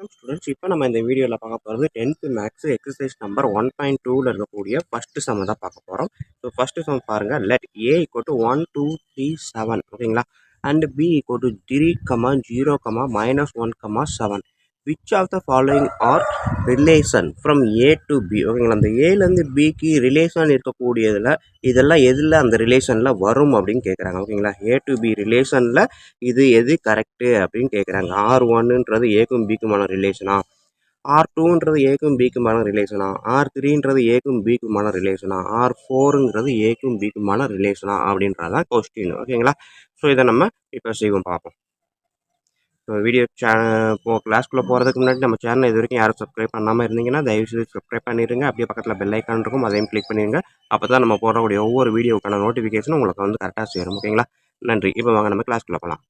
வணக்கம் ஸ்டூடெண்ட்ஸ். இப்போ நம்ம இந்த வீடியோவில் பார்க்க போகிறது 10th மேக்ஸ் எக்ஸசைஸ் நம்பர் 1.2ல இருக்கக்கூடிய ஃபஸ்ட்டு சம் தான் பார்க்க போகிறோம். ஸோ ஃபஸ்ட்டு சம் பாருங்கள். லெட் ஏ ஈக்குவல் டு 1 2 3 7 ஓகேங்களா, and B equal to 3, 0, -1, 7. Which of the following are relation from A to B ஓகேங்களா. அந்த ஏலேருந்து பிக்கு ரிலேஷன் இருக்கக்கூடியதில் இதெல்லாம் எதில் அந்த ரிலேஷனில் வரும் அப்படின்னு கேட்குறாங்க ஓகேங்களா. ஏ டு பி ரிலேஷனில் இது எது கரெக்டு அப்படின்னு கேட்குறாங்க. R1ன்றது ஏக்கும் பிக்குமான ரிலேஷனா, R2ன்றது ஏக்கும் பிக்குமான ரிலேஷனா, R3ன்றது ஏக்கும் பிக்குமான ரிலேஷனா, R4ங்கிறது ஏக்கும் பிக்குமான ரிலேஷனா அப்படின்றதான் கொஸ்டின் ஓகேங்களா. ஸோ இதை நம்ம இப்போ செய்வோம் பார்ப்போம். ஸோ வீடியோ கிளாஸ்க்குள்ளே போகிறதுக்கு முன்னாடி நம்ம சேனல் இது வரைக்கும் யாரும் சப்ஸ்கிரைப் பண்ணாமல் இருந்தீங்கன்னா தயவுசெய்து சப்ஸ்கிரைப் பண்ணிடுங்க. அப்படியே பக்கத்தில் பெல் ஐக்கான் இருக்கும், அதையும் கிளிக் பண்ணிடுங்க. அப்போ தான் நம்ம போடக்கூடிய ஒவ்வொரு வீடியோக்கான நோட்டிஃபிகேஷன் உங்களுக்கு வந்து கரெக்டாக சேரும் ஓகேங்களா. நன்றி. இப்போ வாங்க நம்ம கிளாஸ்க்குள்ளே போகலாம்.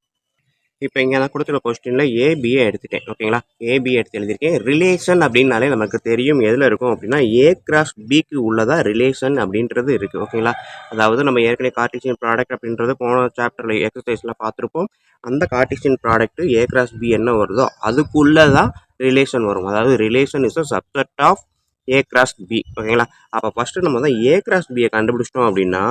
இப்போ இங்கே நான் கொடுத்துருக்க கொஸ்டினில் ஏபியை எடுத்துட்டேன் ஓகேங்களா. ஏபி எடுத்து எழுதியிருக்கேன். ரிலேஷன் அப்படின்னாலே நமக்கு தெரியும் எதில் இருக்கும் அப்படின்னா ஏ கிராஸ் பிக்கு உள்ளதா ரிலேஷன் அப்படின்றது இருக்குது ஓகேங்களா. அதாவது நம்ம ஏற்கனவே கார்ட்டீசியன் ப்ராடக்ட் அப்படின்றது போன சாப்டரில் எக்ஸசைஸில் பார்த்துருப்போம். அந்த Cartesian product A cross B என்ன வருதோ அதுக்குள்ளே தான் ரிலேஷன் வரும். அதாவது relation is a subset of A cross B ஓகேங்களா. அப்போ ஃபஸ்ட்டு நம்ம தான் ஏ கிராஸ் பியை கண்டுபிடிச்சிட்டோம் அப்படின்னா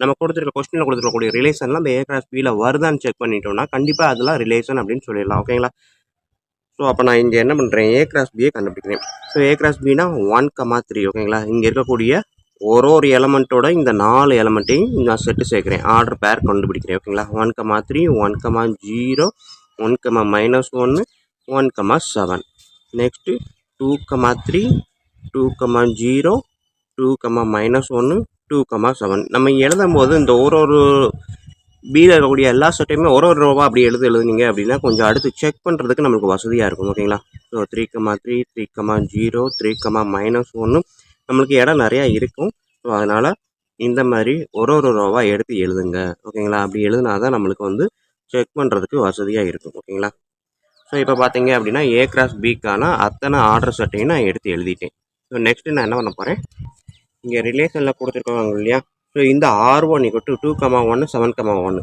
நம்ம கொடுத்துருக்க கொஸ்டினில் கொடுத்துருக்கக்கூடிய ரிலேஷன்லாம் அந்த ஏ கிராஸ் பியில் வருதான்னு செக் பண்ணிட்டோம்னா கண்டிப்பாக அதெல்லாம் ரிலேஷன் அப்படின்னு சொல்லிடலாம் ஓகேங்களா. ஸோ அப்போ நான் இங்கே என்ன பண்ணுறேன், ஏ கிராஸ் பியை கண்டுபிடிக்கிறேன். ஸோ ஏ கிராஸ் பினா 1, 3 ஓகேங்களா. இங்கே இருக்கக்கூடிய ஒரு எலமெண்ட்டோட இந்த 4 எலமெண்ட்டையும் நான் செட்டு சேர்க்குறேன், ஆர்டர் பேர் கண்டுபிடிக்கிறேன் ஓகேங்களா. 1, 3, 1, 0, 1, -1, 1, 7. நெக்ஸ்ட்டு 2, 3, 2, 0, 2, -1, 2, 7. நம்ம எழுதும் போது இந்த ஒரு பியில் இருக்கக்கூடிய எல்லா செட்டையுமே ஒரு ரோவா அப்படி எழுதுனீங்க அப்படின்னா கொஞ்சம் அடுத்து செக் பண்ணுறதுக்கு நமக்கு வசதியாக இருக்கும் ஓகேங்களா. ஸோ 3, 3, 3, 0, 3, -1 நம்மளுக்கு இடம் நிறையா இருக்கும். ஸோ அதனால் இந்த மாதிரி ஒரு ரோவா எடுத்து எழுதுங்க ஓகேங்களா. அப்படி எழுதுனா தான் நம்மளுக்கு வந்து செக் பண்ணுறதுக்கு வசதியாக இருக்கும் ஓகேங்களா. ஸோ இப்போ பார்த்தீங்க அப்படின்னா ஏ கிராஸ் பிக்கான அத்தனை ஆர்டர் செட்டையும் நான் எடுத்து எழுதிட்டேன். ஸோ நெக்ஸ்ட்டு நான் என்ன பண்ண போகிறேன், இங்கே ரிலேஷனில் கொடுத்துருக்காங்க இல்லையா. ஸோ இந்த R1 = 2, 1, 7, 1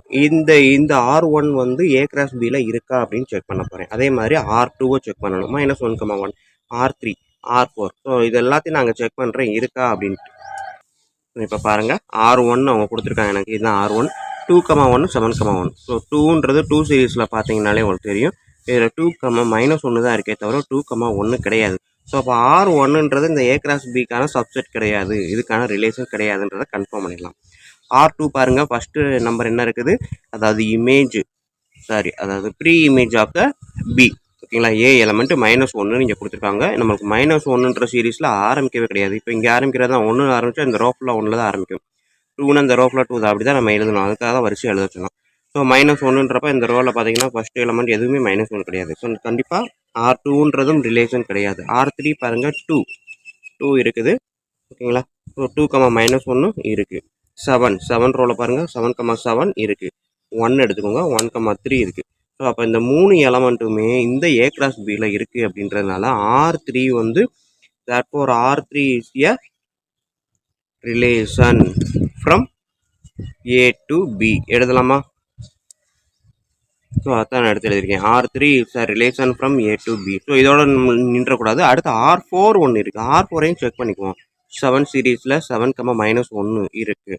இந்த R1 வந்து ஏ கிராஸ் பியில் இருக்கா அப்படின்னு செக் பண்ண போகிறேன். அதே மாதிரி R2வை செக் பண்ணணும், -1, 1, R3, R4. ஸோ இது எல்லாத்தையும் நாங்கள் செக் பண்ணுறேன் இருக்கா அப்படின்ட்டு. இப்போ பாருங்கள், R1 அவங்க கொடுத்துருக்காங்க எனக்கு, இதுதான் R1. 2, 1, 7, 1. ஸோ 2ன்றது 2 சீரீஸில் பார்த்தீங்கனாலே உங்களுக்கு தெரியும். இதில் 2, -1 தான் இருக்கே தவிர 2, 1 கிடையாது. ஸோ அப்போ R1ன்றது இந்த ஏ கிராஸ் பிக்கான சப்செட் கிடையாது, இதுக்கான ரிலேஷன் கிடையாதுன்றதை கன்ஃபார்ம் பண்ணிடலாம். R2 பாருங்கள், ஃபஸ்ட்டு நம்பர் என்ன இருக்குது, அதாவது அதாவது pre image of the B ஓகேங்களா. ஏ எலமெண்ட் -1 இங்கே கொடுத்துருக்காங்க. நம்மளுக்கு -1ன்ற சீரீஸில் ஆரம்பிக்கவே கிடையாது. இப்போ இங்கே ஆரம்பிக்கிறது தான் 1 ஆரம்பித்தா இந்த ரோ ஃபுல்லாக 1 தான் ஆரம்பிக்கும். 2னா இந்த ரோ ஃபுல்லாக 2 தான், அப்படி தான் நம்ம எழுதணும். அதுக்காக தான் வரிசை எழுத வச்சோம். ஸோ -1ன்றப்ப இந்த ரோவில் பார்த்தீங்கன்னா ஃபஸ்ட்டு எலமெண்ட் எதுவுமே -1 கிடையாது. ஸோ கண்டிப்பாக R2ன்றதும் ரிலேஷன் கிடையாது. R3 பாருங்கள், 2 இருக்குது ஓகேங்களா. ஸோ 2, -1 இருக்குது. 7 ரோவில் பாருங்கள், 7, 7 இருக்குது. 1 எடுத்துக்கோங்க, 1, 3 இருக்குது. ஸோ அப்போ இந்த 3 எலமெண்ட்டுமே இந்த ஏ கிராஸ் பியில் இருக்குது அப்படின்றதுனால R3 வந்து therefore R3 is a relation from A to B எழுதலாமா. ஸோ அதான் நான் எடுத்து எழுதியிருக்கேன், R3 is a relation from A to B. So இதோட நின்றக்கூடாது. அடுத்து R4 ஒன்று இருக்குது, R4ஐயும் செக் பண்ணிக்குவோம். 7 சீரீஸில் 7, -1 இருக்குது.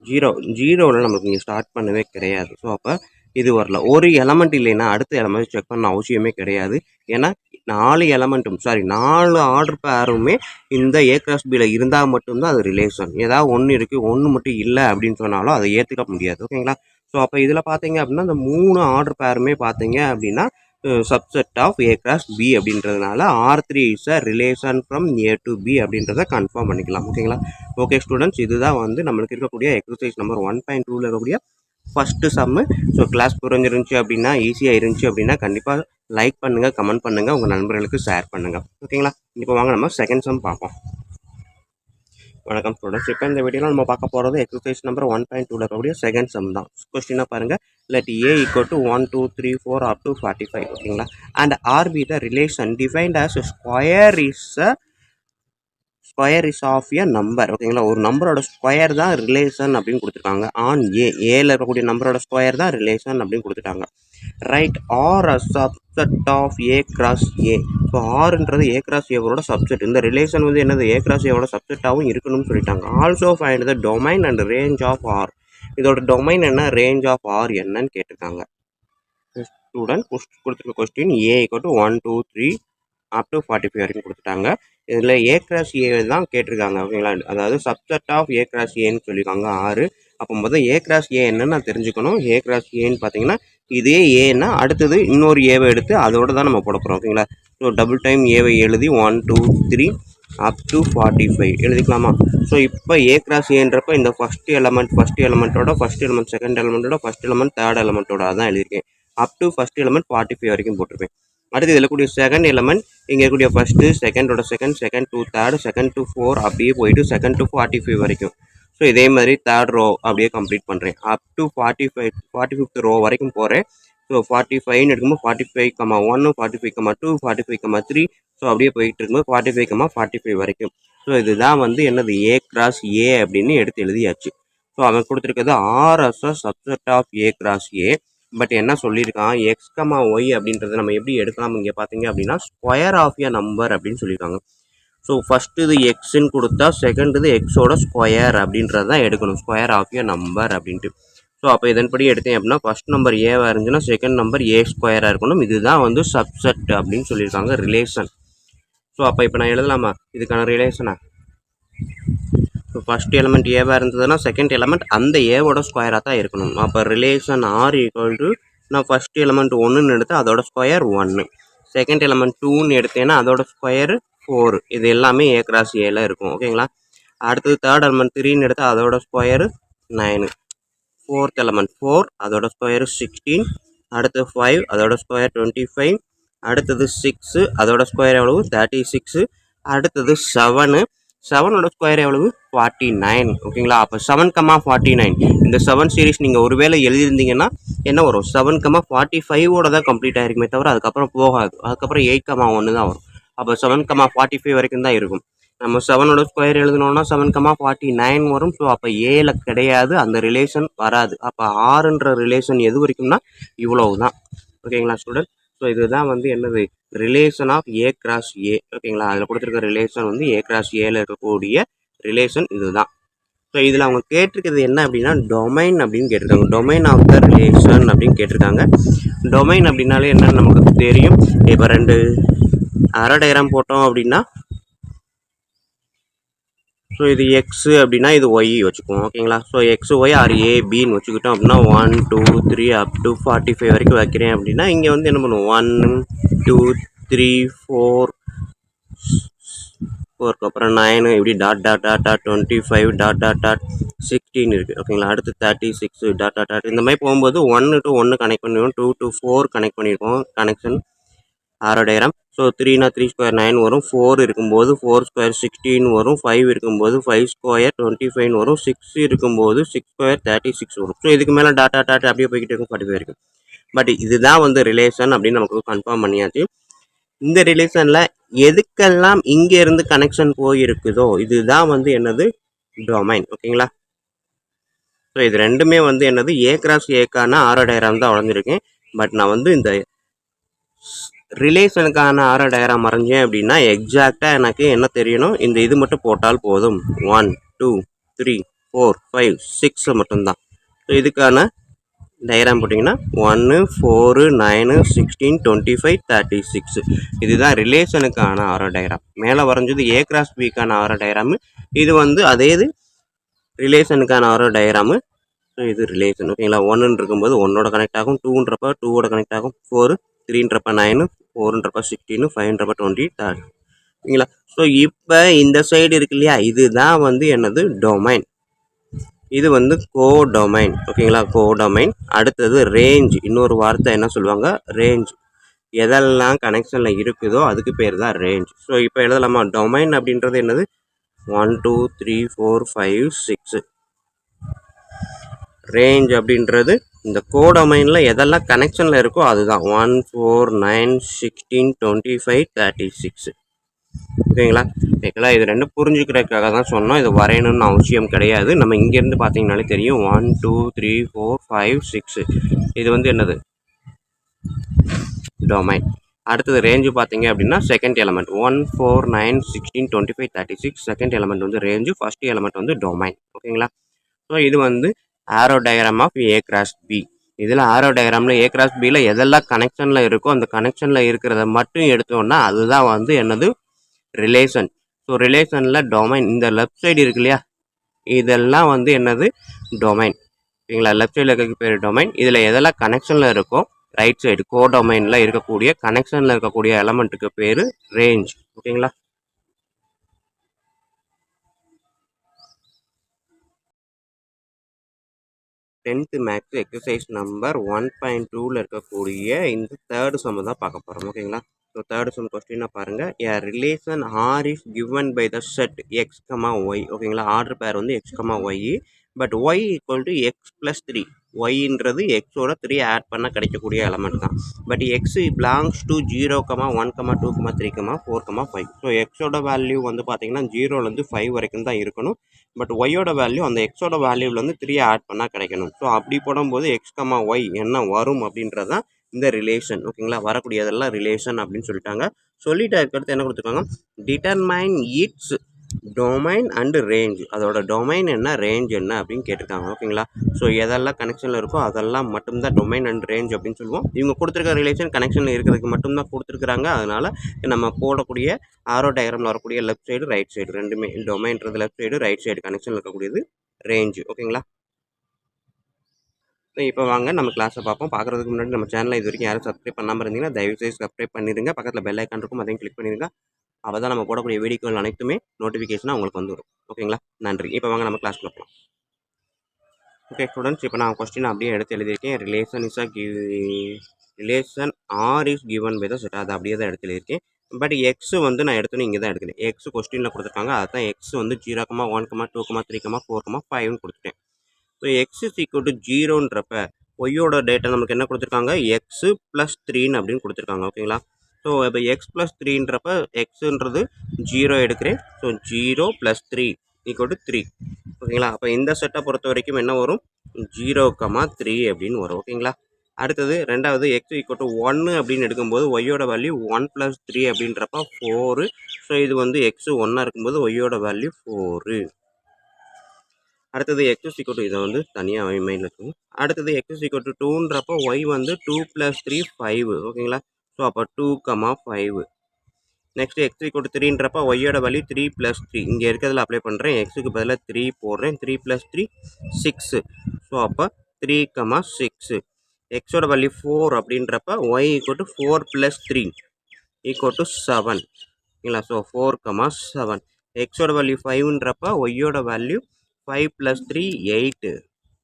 0வில் நமக்கு இங்கே ஸ்டார்ட் பண்ணவே கிடையாது. ஸோ அப்போ இது வரல. ஒரு எலமெண்ட் இல்லைன்னா அடுத்த எலமெண்ட் செக் பண்ண அவசியமே கிடையாது. ஏன்னா 4 ஆர்டர் பேருமே இந்த ஏ கிராஸ் பியில் இருந்தால் மட்டும்தான் அது ரிலேஷன். ஏதாவது ஒன்று இருக்குது, ஒன்று மட்டும் இல்லை அப்படின்னு சொன்னாலும் அதை ஏற்றுக்க முடியாது ஓகேங்களா. ஸோ அப்போ இதில் பார்த்தீங்க அப்படின்னா இந்த 3 ஆர்டர் பேருமே பார்த்தீங்க அப்படின்னா subset of A cross B அப்படின்றதுனால R3 is a relation from A to B அப்படின்றத கன்ஃபார்ம் பண்ணிக்கலாம் ஓகேங்களா. ஓகே ஸ்டூடெண்ட்ஸ், இதுதான் வந்து நம்மளுக்கு இருக்கக்கூடிய எக்ஸசைஸ் நம்பர் 1.2ல இருக்கக்கூடிய ஃபஸ்ட்டு சம்மு. ஸோ கிளாஸ் புரிஞ்சிருந்துச்சு அப்படின்னா, ஈஸியாக இருந்துச்சு அப்படின்னா கண்டிப்பாக லைக் பண்ணுங்கள், கமெண்ட் பண்ணுங்கள், உங்கள் நண்பர்களுக்கு ஷேர் பண்ணுங்கள் ஓகேங்களா. இப்போ வாங்க நம்ம செகண்ட் சம் பார்ப்போம். வணக்கம் ஸ்டூடெண்ட்ஸ். இப்போ இந்த வீடியோவில் நம்ம பார்க்க போகிறது எக்ஸசைஸ் நம்பர் 1.2ல இருக்கக்கூடிய செகண்ட் சம் தான். கொஸ்டினாக பாருங்கள், let A equal to 1, 2, 3, 4 up to 45 ஓகேங்களா. And R be the relation defined as square is a square is of a number. ஓகேங்களா, ஒரு நம்பரோட ஸ்கொயர் தான் ரிலேஷன் அப்படின்னு கொடுத்துருக்காங்க. ஆன் ஏல இருக்கக்கூடிய நம்பரோட ஸ்கொயர் தான் ரிலேஷன் அப்படின்னு கொடுத்துட்டாங்க. Right R a subset of A cross A. So ஆர்ன்றது ஏ கிராஸ் ஏவோட சப்செட். இந்த ரிலேஷன் வந்து என்னது ஏ கிராஸ் ஏவோட சப்செட்டாகவும் இருக்கணும்னு சொல்லிட்டாங்க. Also find the domain and range of R. இதோட டொமைன் என்ன, ரேஞ்ச் ஆஃப் ஆர் என்னன்னு கேட்டிருக்காங்க. ஸ்டூடெண்ட் கொடுத்துருக்க கொஸ்டின் ஏ = 1 2 3 அப் டு 45 வரைக்கும் கொடுத்துட்டாங்க. இதில் ஏ கிராஸ் ஏ தான் கேட்டிருக்காங்க. ஓகேங்களா, அதாவது சப்செட் ஆஃப் ஏ கிராஸ் ஏன்னு சொல்லியிருக்காங்க 6. அப்போ முதல் ஏ கிராஸ் ஏ என்னன்னு நான் தெரிஞ்சுக்கணும். ஏ கிராஸ் ஏன்னு பார்த்தீங்கன்னா இதே ஏன்னா அடுத்தது இன்னொரு ஏவை எடுத்து அதோட தான் நம்ம போட போகிறோம். ஓகேங்களா, ஸோ டபுள் டைம் ஏவை எழுதி 1 2 3 அப் டு 45 எழுதிக்கலாமா. ஸோ இப்போ ஏ கிராஸ் ஏன்றப்போ இந்த ஃபஸ்ட் எலமெண்ட்டோட ஃபஸ்ட் எலமெண்ட், செகண்ட் எலமெண்ட்டோட ஃபஸ்ட் எலமெண்ட், தேர்ட் எலமெண்ட்டோட அதான் எழுதியிருக்கேன். அப் டு ஃபஸ்ட் எலமெண்ட் 45 வரைக்கும் போட்டிருப்பேன். அடுத்து இதில் கூடிய செகண்ட் எலமெண்ட் இங்கே இருக்கக்கூடிய ஃபஸ்ட்டு, செகண்டோட second to third, second to 4 அப்படியே போயிட்டு செகண்ட் டு 45 வரைக்கும். ஸோ இதே மாதிரி தேர்ட் ரோ அப்படியே கம்ப்ளீட் பண்ணுறேன். அப் டு 45th ரோ வரைக்கும் போகிறேன். ஸோ 45ன்னு எடுக்கும்போது 45,1 45,2 45,3 ஸோ அப்படியே போயிட்டு இருக்கும்போது 45,45 வரைக்கும். ஸோ இதுதான் வந்து என்னது ஏ கிராஸ் ஏ அப்படின்னு எடுத்து எழுதியாச்சு. ஸோ அவன் கொடுத்துருக்கிறது R as a subset of A cross A. But என்ன சொல்லியிருக்கான், எக்ஸ் கமா ஒய் அப்படின்றத நம்ம எப்படி எடுக்கலாம் இங்கே பார்த்தீங்க அப்படின்னா ஸ்கொயர் ஆஃப் எ நம்பர் அப்படின்னு சொல்லியிருக்காங்க. ஸோ ஃபஸ்ட்டு இது எக்ஸ்ன்னு கொடுத்தா செகண்ட் இது எக்ஸோட ஸ்கொயர் அப்படின்றது தான் எடுக்கணும், ஸ்கொயர் ஆஃப் எ நம்பர் அப்படின்ட்டு. ஸோ அப்போ இதன்படி எடுத்தேன் அப்படின்னா ஃபஸ்ட் நம்பர் ஏவாக இருந்துச்சுன்னா செகண்ட் நம்பர் ஏ ஸ்கொயராக இருக்கணும். இதுதான் வந்து சப்செட் அப்படின்னு சொல்லியிருக்காங்க, ரிலேஷன். ஸோ அப்போ இப்போ நான் எழுதலாமா இதுக்கான ரிலேஷனா. ஸோ ஃபஸ்ட் எலமெண்ட் ஏவாக இருந்ததுன்னா செகண்ட் எலமெண்ட் அந்த ஏவோட ஸ்கொயராக தான் இருக்கணும். அப்போ ரிலேஷன் ஆர் ஈக்குவல் டு நான் ஃபஸ்ட் எலமெண்ட் 1ன்னு எடுத்து அதோட ஸ்கொயர் 1, செகண்ட் எலமெண்ட் 2ன்னு எடுத்தேன்னா அதோட ஸ்கொயர் 4. இது எல்லாமே ஏ கிராஸ் ஏல இருக்கும். ஓகேங்களா, அடுத்தது தேர்ட் எலமெண்ட் 3ன்னு எடுத்தால் அதோட ஸ்கொயர் 9, ஃபோர்த் எலமெண்ட் 4 அதோட ஸ்கொயர் 16, அடுத்து 5 அதோட ஸ்கொயர் 25, அடுத்தது 6 அதோட ஸ்கொயர் எவ்வளவு 36, அடுத்தது 7ஓட ஸ்கொயர் எவ்வளவு 49. ஓகேங்களா, அப்போ 7,49 இந்த 7 சீரீஸ் நீங்கள் ஒருவேளை எழுதியிருந்தீங்கன்னா என்ன வரும் 7,45ஓட தான் கம்ப்ளீட் ஆகிருக்குமே தவிர அதுக்கப்புறம் போகாது. அதுக்கப்புறம் 8,1 தான் வரும். அப்போ 7,45 வரைக்கும் தான் இருக்கும். நம்ம 7ஓட ஸ்கொயர் எழுதணும்னா 7,49 வரும். ஸோ அப்போ ஏல கிடையாது, அந்த ரிலேஷன் வராது. அப்போ ஆறுன்ற ரிலேஷன் எது வரைக்கும்னா இவ்வளவு தான். ஓகேங்களா ஸ்டூடெண்ட், ஸோ இதுதான் வந்து என்னது relation of A cross A. ஓகேங்களா, அதில் கொடுத்துருக்க ரிலேஷன் வந்து ஏ கிராஸ் ஏல இருக்கக்கூடிய ரிலேஷன் இதுதான். ஸோ இதில் அவங்க கேட்டிருக்கிறது என்ன அப்படின்னா டொமைன் அப்படின்னு கேட்டிருக்காங்க. டொமைன் ஆஃப் த ரிலேஷன் அப்படின்னு கேட்டிருக்காங்க. டொமைன் அப்படின்னாலே என்னன்னு நமக்கு தெரியும். இப்போ 2 அரை டயக்ராம் போட்டோம் அப்படின்னா ஸோ இது எக்ஸு அப்படின்னா இது ஒய் வச்சுக்குவோம். ஓகேங்களா, ஸோ எக்ஸு ஒய் ஆர் ஏபின்னு வச்சுக்கிட்டோம் அப்படின்னா 1 2 3 அப் டு 45 வரைக்கும் வைக்கிறேன் அப்படின்னா இங்கே வந்து என்ன பண்ணுவோம் 1 2 3 4 4க்கு அப்புறம் 9 இப்படி டாட் 25 16 இருக்குது. ஓகேங்களா, அடுத்து 36 இந்த மாதிரி போகும்போது 1 to 1 கனெக்ட் பண்ணிடுவோம், 2 to 4 கனெக்ட் பண்ணியிருக்கோம் கனெக்ஷன் ஆரோ டயக்ராம். ஸோ 3னா 3 ஸ்கொயர் 9 வரும், 4 இருக்கும்போது 4 ஸ்கொயர் 16 வரும், 5 இருக்கும்போது 5 ஸ்கொயர் 25 வரும், 6 இருக்கும்போது 6 ஸ்கொயர் 36 வரும். ஸோ இதுக்கு மேலே டாட் அப்படியே போய்கிட்டு இருக்கும் 45 வரைக்கும். பட் இதுதான் வந்து ரிலேஷன் அப்படின்னு நமக்கு கன்ஃபார்ம் பண்ணியாச்சு. இந்த ரிலேஷனில் எதுக்கெல்லாம் இங்கே இருந்து கனெக்ஷன் போயிருக்குதோ இதுதான் வந்து என்னது டொமைன். ஓகேங்களா, ஸோ இது ரெண்டுமே வந்து என்னது ஏ கிராஸ் ஏக்கான ஆரோ டயக்ராம் தான் வரைஞ்சிருக்கேன். பட் நான் வந்து இந்த ரிலேஷனுக்கான ஆரோ டயக்ராம் வரைஞ்சேன் அப்படின்னா எக்ஸாக்டாக எனக்கு என்ன தெரியணும், இந்த இது மட்டும் போட்டால் போதும். 1 2 3 4 5 6 மட்டும்தான். ஸோ இதுக்கான டயக்ராம் போட்டிங்கன்னா 1 4 9 16 25 36 இதுதான் ரிலேஷனுக்கான ஆரோ டயக்ராம். மேலே வரைஞ்சது ஏ கிராஸ் பிக்கான ஆரோ டயக்ராமு, இது வந்து அதே இது ரிலேஷனுக்கான ஆரோ டயக்ராமு. ஸோ இது ரிலேஷன். ஓகேங்களா, 1ன்னு இருக்கும்போது 1ஓட கனெக்ட் ஆகும், 2ன்றப்ப 2ஓட கனெக்ட் ஆகும், 4 3ன்றப்ப 9 4ன்றப்ப 16 5ன்றப்ப 20 3. ஓகேங்களா, ஸோ இப்போ இந்த சைடு இருக்கு இல்லையா, இதுதான் வந்து என்னது டொமைன். இது வந்து கோடொமைன். ஓகேங்களா, கோடொமைன். அடுத்தது ரேஞ்ச். இன்னொரு வார்த்தை என்ன சொல்லுவாங்க, ரேஞ்ச். எதெல்லாம் கனெக்ஷனில் இருக்குதோ அதுக்கு பேர் தான் ரேஞ்ச். ஸோ இப்போ எழுதலாமா, டொமைன் அப்படின்றது என்னது 1 2 3 4 5 6. ரேஞ்ச் அப்படின்றது இந்த கோடொமைனில் எதெல்லாம் கனெக்ஷனில் இருக்கோ அதுதான் 1 4 9 16 25 36. ஓகேங்களா? ஆக்சுவலாக இது ரெண்டும் புரிஞ்சுக்கிறதுக்காக தான் சொன்னோம். இது வரையணும்னு அவசியம் கிடையாது. நம்ம இங்கேருந்து பார்த்தீங்கனாலே தெரியும் 1 2 3 4 5 6 இது வந்து என்னது டொமைன். அடுத்தது ரேஞ்சு பார்த்தீங்க அப்படின்னா செகண்ட் எலமெண்ட் 1 4 9 16 25 36 செகண்ட் எலமெண்ட் வந்து ரேஞ்சு, ஃபர்ஸ்ட் எலமெண்ட் வந்து டொமைன். ஓகேங்களா? ஸோ இது வந்து arrow diagram of A cross B. இதில் ஆரோ டயக்ராமில் ஏ கிராஸ் பியில் எதெல்லாம் கனெக்ஷனில் இருக்கோ அந்த கனெக்ஷனில் இருக்கிறத மட்டும் எடுத்தோன்னா அதுதான் வந்து என்னது ரிலேஷன். ஸோ ரிலேஷனில் டொமைன் இந்த லெஃப்ட் சைடு இருக்கு இல்லையா, இதெல்லாம் வந்து என்னது டொமைன். ஓகேங்களா? லெஃப்ட் சைடில் இருக்க பேர் டொமைன். இதில் எதெல்லாம் கனெக்ஷனில் இருக்கோ ரைட் சைடு கோ டொமைனில் இருக்கக்கூடிய கனெக்ஷனில் இருக்கக்கூடிய எலமெண்ட்டுக்கு பேர் ரேஞ்ச். ஓகேங்களா? டென்த்து மேக்ஸ் எக்ஸசைஸ் நம்பர் 1.2ல் இருக்கக்கூடிய இந்த தேர்டு சம் தான் பார்க்க போகிறோம். ஓகேங்களா? ஸோ தேர்டு சம் கொஸ்டினை பாருங்கள். A relation R is given by the set X comma Y. ஓகேங்களா? ஆர்டர் பேர் வந்து X comma Y. But Y equal to X plus 3. ஒய்ன்றது எக்ஸோட 3 ஆட் பண்ண கிடைக்கக்கூடிய எலமெண்ட் தான். But X belongs to 0, 1, 2, 3, 4, 5. So எக்ஸோட வேல்யூ வந்து பார்த்தீங்கன்னா 0லேருந்து 5 வரைக்கும் தான் இருக்கணும். பட் ஒய்யோட வேல்யூ அந்த எக்ஸோட வேல்யூலேருந்து 3 ஆட் பண்ணால் கிடைக்கணும். ஸோ அப்படி போடும்போது எக்ஸ் கமா ஒய் என்ன வரும் அப்படின்றது தான் இந்த ரிலேஷன். ஓகேங்களா? வரக்கூடியதெல்லாம் ரிலேஷன் அப்படின்னு சொல்லிட்டாங்க. சொல்லிட்டு அதுக்கடுத்து என்ன கொடுத்துருக்காங்க, determine it's domain and range. அதோட டொமைன் என்ன, ரேஞ்ச் என்ன அப்படின்னு கேட்டிருக்காங்க. ஓகேங்களா? ஸோ எதெல்லாம் கனெக்ஷனில் இருக்கோ அதெல்லாம் மட்டும்தான் டொமைன் அண்ட் ரேஞ்ச் அப்படின்னு சொல்லுவோம். இவங்க கொடுத்துருக்க ரிலேஷன் கனெக்ஷனில் இருக்கிறதுக்கு மட்டும்தான் கொடுத்துருக்குறாங்க. அதனால் நம்ம போடக்கூடிய ஆரோ டயக்ராமில் வரக்கூடிய லெஃப்ட் சைடு ரைட் சைடு ரெண்டுமே டொமைன்றது லெஃப்ட் சைடு, ரைட் சைடு கனெக்ஷனில் இருக்கக்கூடியது ரேஞ்சு. ஓகேங்களா? இப்போ வாங்க நம்ம கிளாஸை பார்ப்போம். பார்க்குறதுக்கு முன்னாடி நம்ம சேனலை இது வரைக்கும் யாரும் சப்ஸ்கிரைப் பண்ணாமல் இருந்தீங்கன்னா தயவுசெய்து சப்ஸ்கிரைப் பண்ணிடுங்க. பக்கத்தில் பெல் ஐக்கான் இருக்கும், அதையும் கிளிக் பண்ணிடுங்க. அப்போ தான் நம்ம போடக்கூடிய வீடியோக்கள் அனைத்துமே நோட்டிஃபிகேஷனாக உங்களுக்கு வந்துடும். ஓகேங்களா? நன்றி. இப்போ வாங்க நம்ம கிளாஸ் பார்க்கலாம். ஓகே ஸ்டூடெண்ட்ஸ், இப்போ நான் கொஸ்டின் அப்படியே எடுத்து எழுதியிருக்கேன். Relation R is given by the set. அதை அப்படியே தான் எடுத்து எழுதியிருக்கேன். பட் எக்ஸ் வந்து நான் எடுத்தோன்னு இங்கே தான் எடுக்கிறேன். எக்ஸ் கொஸ்டினில் கொடுத்துருக்காங்க. அதுதான் எக்ஸ் வந்து 0, 1, 2, 3, 4, 5ன்னு கொடுத்துட்டேன். So X is equal to 0ன்றப்ப ஒய்யோட டேட்டா நமக்கு என்ன கொடுத்துருக்காங்க, எக்ஸு ப்ளஸ் 3ன்னு அப்படின்னு கொடுத்துருக்காங்க. ஓகேங்களா? ஸோ இப்போ எக்ஸ் ப்ளஸ் 3ன்றப்ப எக்ஸுன்றது 0 எடுக்கிறேன். ஸோ 0 + 3 = 3. ஓகேங்களா? அப்போ இந்த செட்டை பொறுத்த வரைக்கும் என்ன வரும், 0, 3 அப்படின்னு வரும். ஓகேங்களா? அடுத்தது ரெண்டாவது எக்ஸ் ஈக்குவல் டு 1 அப்படின்னு எடுக்கும்போது ஒய்யோட வேல்யூ 1 + 3 அப்படின்றப்ப 4. ஸோ இது வந்து எக்ஸு 1 இருக்கும்போது ஒய்யோட வேல்யூ 4. அடுத்தது எக்ஸ் ஈக்குவல் டு இதை வந்து தனியாக மைண்டில் இருக்கும். அடுத்தது எக்ஸ் ஈக்குவல் டு 2ன்றப்போ ஒய் வந்து 2 + 3 5. ஓகேங்களா? ஸோ அப்போ 2, 5. நெக்ஸ்ட் எக்ஸ் ஈக்குவல் டு 3ன்றப்போ ஒய்யோட வேல்யூ 3 + 3. இங்கே இருக்கிறதுல அப்ளை பண்ணுறேன். எக்ஸுக்கு பதிலாக 3 போடுறேன். 3 + 3 6. ஸோ அப்போ 3, 6. எக்ஸோட வேல்யூ 4 அப்படின்றப்ப ஒய் ஈக்குவல் டு 4 + 3 = 7. ஓகேங்களா? ஸோ 4, 7. எக்ஸோட வேல்யூ 5ன்றப்ப ஒய்யோட வேல்யூ 5 + 3 8.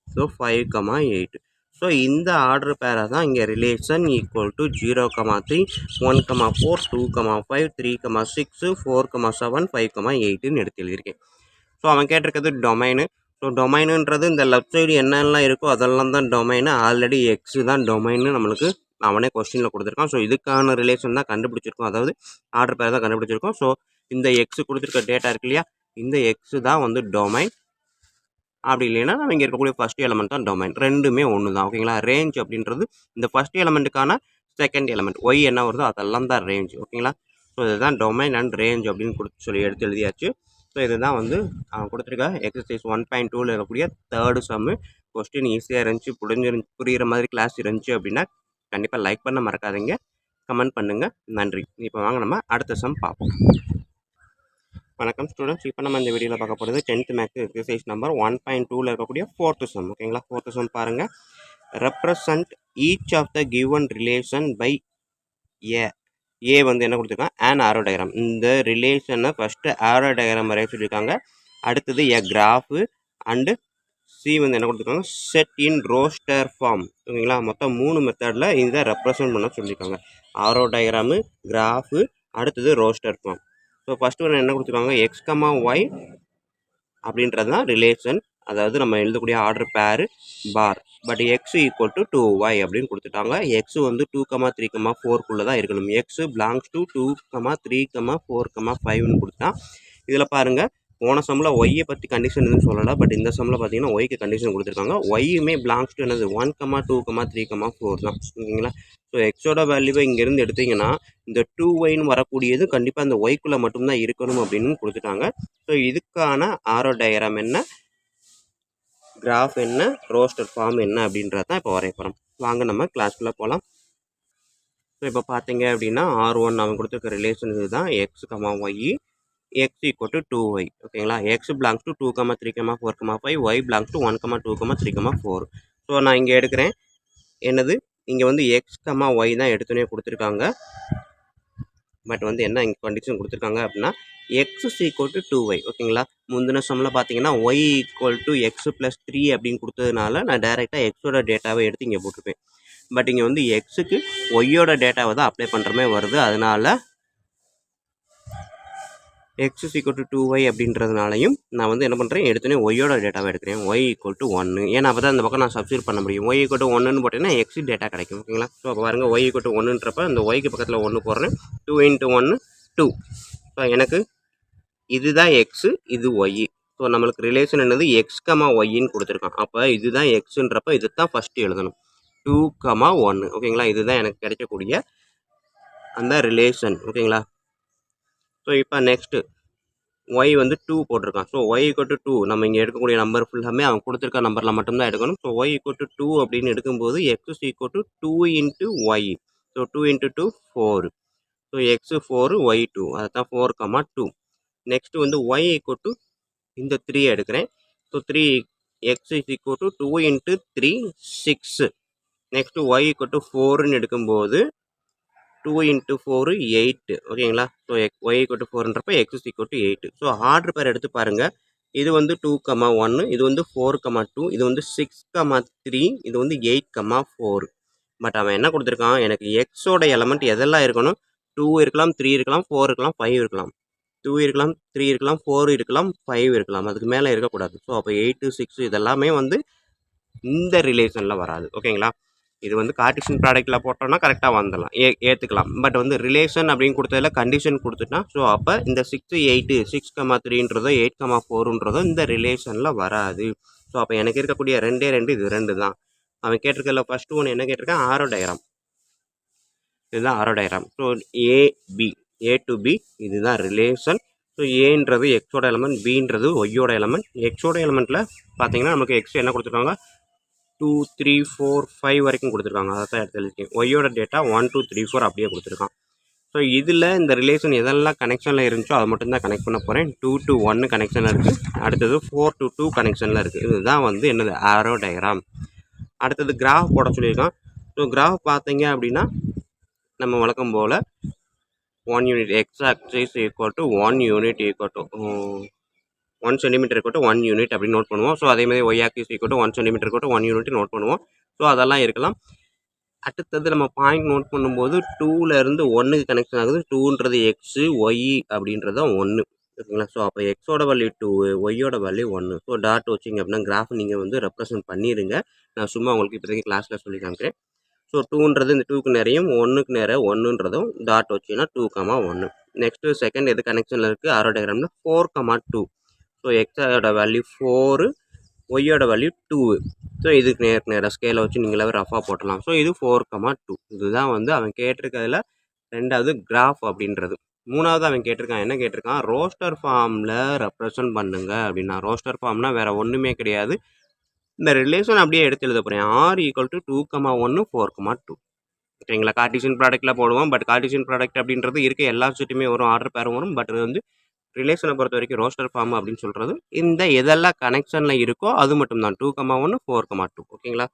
ஸோ 5, 8. ஸோ இந்த ஆர்டர் பேரை தான் இங்கே ரிலேஷன் ஈக்குவல் டு 0, 3, 1, 4, 2, 5, 3, 6, 4, 7, 5, 8ன்னு எடுத்து எழுதியிருக்கேன். ஸோ அவன் கேட்டிருக்கிறது டொமைனு. ஸோ டொமைனுன்றது இந்த லெஃப்ட் சைடு என்னெல்லாம் இருக்கோ அதெல்லாம் தான் டொமைனு. ஆல்ரெடி எக்ஸு தான் டொமைன்னு நம்மளுக்கு அவனே கொஸ்டினில் கொடுத்துருக்கான். ஸோ இதுக்கான ரிலேஷன் தான் கண்டுபிடிச்சிருக்கோம். அதாவது ஆர்டர் பேர் தான் கண்டுபிடிச்சிருக்கோம். ஸோ இந்த எக்ஸு கொடுத்துருக்க டேட்டா இருக்கு இல்லையா, இந்த எக்ஸு தான் வந்து டொமைன். அப்படி இல்லைன்னா நம்ம இங்கே இருக்கக்கூடிய ஃபஸ்ட் எலமெண்ட் தான் டொமைன். ரெண்டுமே ஒன்று தான். ஓகேங்களா? ரேஞ்ச் அப்படின்றது இந்த ஃபஸ்ட் எலமெண்ட்டுக்கான செகண்ட் எலமெண்ட் ஒய் என்ன வருதோ அதெல்லாம் தான் ரேஞ்ச். ஓகேங்களா? ஸோ இதுதான் டொமைன் அண்ட் ரேஞ்ச் அப்படின்னு சொல்லி எடுத்து எழுதியாச்சு. ஸோ இதுதான் வந்து கொடுத்துருக்க எக்ஸசைஸ் 1.2ல் இருக்கக்கூடிய தேர்டு சம்மு. கொஸ்டின் ஈஸியாக இருந்துச்சு, புரிகிற மாதிரி கிளாஸ் இருந்துச்சு அப்படின்னா கண்டிப்பாக லைக் பண்ண மறக்காதீங்க, கமெண்ட் பண்ணுங்கள். நன்றி. இப்போ வாங்க நம்ம அடுத்த சம் பார்ப்போம். வணக்கம் ஸ்டூடெண்ட்ஸ், இப்போ நம்ம இந்த வீடியோவில் பார்க்க போகிறது 10th மேக்ஸ் எக்ஸசைஸ் நம்பர் 1.2ல் இருக்கக்கூடிய 4th சம். ஓகேங்களா? 4th சம் பாருங்கள். Represent each of the given relation by a வந்து என்ன கொடுத்துருக்காங்க, ஆன் ஆரோ டயக்ராம். இந்த ரிலேஷனை ஃபஸ்ட்டு ஆரோ டயக்ராம் வரைய சொல்லியிருக்காங்க. அடுத்தது ஏ கிராஃபு அண்டு சி வந்து என்ன கொடுத்துருக்காங்க, செட் இன் ரோஸ்டர் ஃபார்ம். ஓகேங்களா? மொத்தம் 3 மெத்தடில் இதை ரெப்ரசன்ட் பண்ண சொல்லியிருக்காங்க. ஆரோ டயக்ராமு, கிராஃபு, அடுத்தது ரோஸ்டர் ஃபார்ம். ஸோ ஃபஸ்ட்டு ஒன்று என்ன கொடுத்துருக்காங்க, எக்ஸ், ஒய் அப்படின்றது தான் ரிலேஷன். அதாவது நம்ம எழுதக்கூடிய ஆர்டர் பேர் பார். But X equal to 2y அப்படின்னு கொடுத்துட்டாங்க. எக்ஸ் வந்து 2,3,4 தான் இருக்கணும். எக்ஸ் பிலாங்ஸ் டு 2,3,4,5ன்னு கொடுத்தான். இதில் பாருங்கள், போன சம்மில் ஒய்யை பற்றி கண்டிஷன் எதுவும் சொல்லலை. பட் இந்த சம்மில் பார்த்தீங்கன்னா ஒய்க்கு கண்டிஷன் கொடுத்துருக்காங்க. ஒய்யுமே பிலாங்ஸ் டு என்னது 1,2,3,4 தான். ஓகேங்களா? ஸோ எக்ஸோட வேல்யூவை இங்கேருந்து எடுத்திங்கன்னா இந்த 2yன்னு வரக்கூடியது கண்டிப்பாக அந்த ஒய்க்குள்ளே மட்டும்தான் இருக்கணும் அப்படின்னு கொடுத்துட்டாங்க. ஸோ இதுக்கான ஆரோ டயக்ராம் என்ன, கிராஃப் என்ன, ரோஸ்டர் ஃபார்ம் என்ன அப்படின்றது தான் இப்போ வரைய போகிறோம். வாங்க நம்ம கிளாஸ்க்குள்ளே போகலாம். ஸோ இப்போ பார்த்தீங்க அப்படின்னா R1 அவங்க கொடுத்துருக்க ரிலேஷன் இதுதான், X comma Y, X equal to 2y. ஓகேங்களா? X belongs to 2,3,4,5, Y belongs to 1,2,3,4. So நான் இங்கே எடுக்கிறேன் என்னது, இங்கே வந்து எக்ஸ் கமா ஒய் தான் எடுத்துனே கொடுத்துருக்காங்க. பட் வந்து என்ன இங்கே கண்டிஷன் கொடுத்துருக்காங்க அப்படின்னா எக்ஸ் ஈக்குவல் டு 2y. ஓகேங்களா? முந்தின சம்மில் பார்த்தீங்கன்னா Y equal to X plus 3 அப்படின்னு கொடுத்ததுனால நான் டேரெக்டாக எக்ஸோட டேட்டாவை எடுத்து இங்கே போட்டிருப்பேன். பட் இங்கே வந்து எக்ஸுக்கு ஒய்யோட டேட்டாவை தான் அப்ளை பண்ணுற மாதிரி வருது. அதனால எக்ஸ் ஈக்குவல் டு 2y அப்படின்றதுனாலையும் நான் வந்து என்ன பண்ணுறேன், எடுத்துனே ஒய்யோட டேட்டாவை எடுக்கிறேன். Y equal to 1. ஏன்னா அப்போ தான் இந்த பக்கம் நான் சப்ஸ்டியூட் பண்ண முடியும். ஒய் ஈக்குவல் டு 1ன்னு போட்டேன்னா எக்ஸ் டேட்டா கிடைக்கும். ஓகேங்களா? ஸோ அப்போ பாருங்கள், ஒய் ஈக்குவல் டு 1ன்றப்ப இந்த ஒய்க்கு பக்கத்தில் 1 போடுறேன். 2 × 1 2. ஸோ எனக்கு இதுதான் எக்ஸு, இது ஒய். ஸோ நம்மளுக்கு ரிலேஷன் என்னது, எக்ஸ் கமா ஒய்ன்னு கொடுத்துருக்கான். அப்போ இதுதான் எக்ஸுன்றப்ப இது தான் ஃபஸ்ட்டு எழுதணும், 2, 1. ஓகேங்களா? இதுதான் எனக்கு கிடைக்கக்கூடிய அந்த ரிலேஷன். ஓகேங்களா? ஸோ இப்போ நெக்ஸ்ட்டு ஒய் வந்து 2 போட்டிருக்கான். ஸோ ஒய் ஈக்குவல் டு 2 நம்ம இங்கே எடுக்கக்கூடிய நம்பர் ஃபுல்லாமே அவன் கொடுத்துருக்க நம்பரில் மட்டும்தான் எடுக்கணும். ஸோ ஒய் ஈக்குவல் டு 2 அப்படின்னு எடுக்கும்போது X equal to 2 × Y. So 2 × 2 4. So X 4, Y 2. அதுதான் 4, 2. நெக்ஸ்ட் வந்து ஒய் ஈக்குவல் டு இந்த 3 எடுக்கிறேன். So 3 X is equal to 2 × 3 6. Next Y equal to 4ன்னு எடுக்கும்போது 2 × 4 8. ஓகேங்களா? ஸோ ஒய் ஈக்குவல் டு 4ன்றப்ப X equal to 8. So order pair எடுத்து பாருங்கள். இது வந்து 2, 1. இது வந்து 4, 2. இது வந்து 6, 3. இது வந்து 8, 4. பட் அவன் என்ன கொடுத்துருக்கான், எனக்கு எக்ஸோட எலமெண்ட் எதெல்லாம் இருக்கணும், 2 இருக்கலாம், 3 இருக்கலாம், 4 இருக்கலாம், 5 இருக்கலாம். 2 இருக்கலாம், 3 இருக்கலாம், 4 இருக்கலாம், 5 இருக்கலாம். அதுக்கு மேலே இருக்கக்கூடாது. ஸோ அப்போ 8, 6 இதெல்லாமே வந்து இந்த ரிலேஷனில் வராது. ஓகேங்களா? இது வந்து கார்ட்டீசியன் ப்ராடக்ட்டில் போட்டோம்னா கரெக்டாக வந்துடலாம், ஏற்றுக்கலாம். பட் வந்து ரிலேஷன் அப்படின்னு கொடுத்ததில் கண்டிஷன் கொடுத்துட்டா, ஸோ அப்போ இந்த 6, 8, 6, 3ன்றதோ 8, 4ன்றதோ இந்த ரிலேஷனில் வராது. ஸோ அப்போ எனக்கு இருக்கக்கூடிய 2 இது 2 தான். அவன் கேட்டிருக்கல ஃபஸ்ட்டு ஒன்று என்ன கேட்டிருக்கான், ஆரோ டயக்ராம். இதுதான் arrow diagram. So A to B இதுதான் ரிலேஷன். ஸோ ஏன்றது எக்ஸோட எலமெண்ட், பின்றது ஒய்யோட எலமெண்ட். எக்ஸோட எலமெண்ட்டில் பார்த்தீங்கன்னா நமக்கு எக்ஸ் என்ன கொடுத்துருக்காங்க, 2, 3, 4, 5 வரைக்கும் கொடுத்துருக்காங்க. அதை தான் எடுத்து எழுதிருக்கேன். ஒய்யோட டேட்டா 1, 2, 3, 4 அப்படியே கொடுத்துருக்கான். ஸோ இதில் இந்த ரிலேஷன் எதெல்லாம் கனெக்ஷனில் இருந்துச்சோ அதை மட்டும்தான் கனெக்ட் பண்ண போகிறேன். 2 to 1 கனெக்ஷனில் இருக்குது. அடுத்தது 4 to 2 கனெக்ஷனில் இருக்குது. இதுதான் வந்து என்னது, ஆரோ டயக்ராம். அடுத்தது கிராஃப் போட சொல்லியிருக்கான். ஸோ கிராஃப் பார்த்தீங்க அப்படின்னா நம்ம வழக்கம் போல் 1 unit X axis equal to 1 unit equal to 1 centimetre equal to 1 unit அப்படின்னு நோட் பண்ணுவோம். ஸோ அதேமாதிரி Y axis equal to 1 centimetre equal to 1 unit note பண்ணுவோம். ஸோ அதெல்லாம் இருக்கலாம். அடுத்தது நம்ம பாயிண்ட் நோட் பண்ணும்போது 2லேருந்து 1க்கு கனெக்ஷன் ஆகுது. 2ன்றது எக்ஸு, ஒய் அப்படின்றது 1. ஓகேங்களா? ஸோ அப்போ எக்ஸோட வேல்யூ 2, ஒய்யோட வேல்யூ 1. ஸோ டாட் வச்சிங்க அப்படின்னா கிராஃப் நீங்கள் வந்து ரெப்ரசன்ட் பண்ணிடுங்க. நான் சும்மா உங்களுக்கு இப்போதைக்கு கிளாஸில் சொல்லி காமிக்கிறேன். ஸோ 2ன்றது இந்த 2க்கு நேரையும் 1க்கு நேரம் 1ன்றதும் டாட் வச்சிங்கன்னா 2, 1. நெக்ஸ்ட்டு செகண்ட் எது கனெக்ஷனில் இருக்குது ஆரோ டயக்ராமில் 4, 2. ஸோ எக்ஸோட வேல்யூ 4, ஒய்யோட வேல்யூ 2. ஸோ இதுக்கு நேராக ஸ்கேலை வச்சு நீங்களாவே ரஃபாக போட்டலாம். ஸோ இது 4, 2. இதுதான் வந்து அவன் கேட்டிருக்கிறதுல ரெண்டாவது கிராஃப் அப்படின்றது. மூணாவது அவன் கேட்டிருக்கான், என்ன கேட்டிருக்கான், ரோஸ்டர் ஃபார்மில் ரெப்ரசன்ட் பண்ணுங்க அப்படின்னா. ரோஸ்டர் ஃபார்ம்னா வேறு ஒன்றுமே கிடையாது, இந்த ரிலேஷன் அப்படியே எடுத்து எழுத போகிறேன். R equal to 2, 1, 4, 2. ஓகேங்களா? கார்ட்டீசியன் ப்ராடக்ட்டில் போடுவோம். பட் கார்ட்டீசியன் ப்ராடக்ட் அப்படின்றது இருக்க எல்லா செட்டுமே வரும், ஆர்டர் பேரும் வரும். பட் வந்து ரிலேஷனை பொறுத்த வரைக்கும் ரோஸ்டர் ஃபார்ம் அப்படின்னு சொல்கிறது இந்த எதெல்லாம் கனெக்ஷனில் இருக்கோ அது மட்டும்தான். 2, 1, 4, 2. ஓகேங்களா?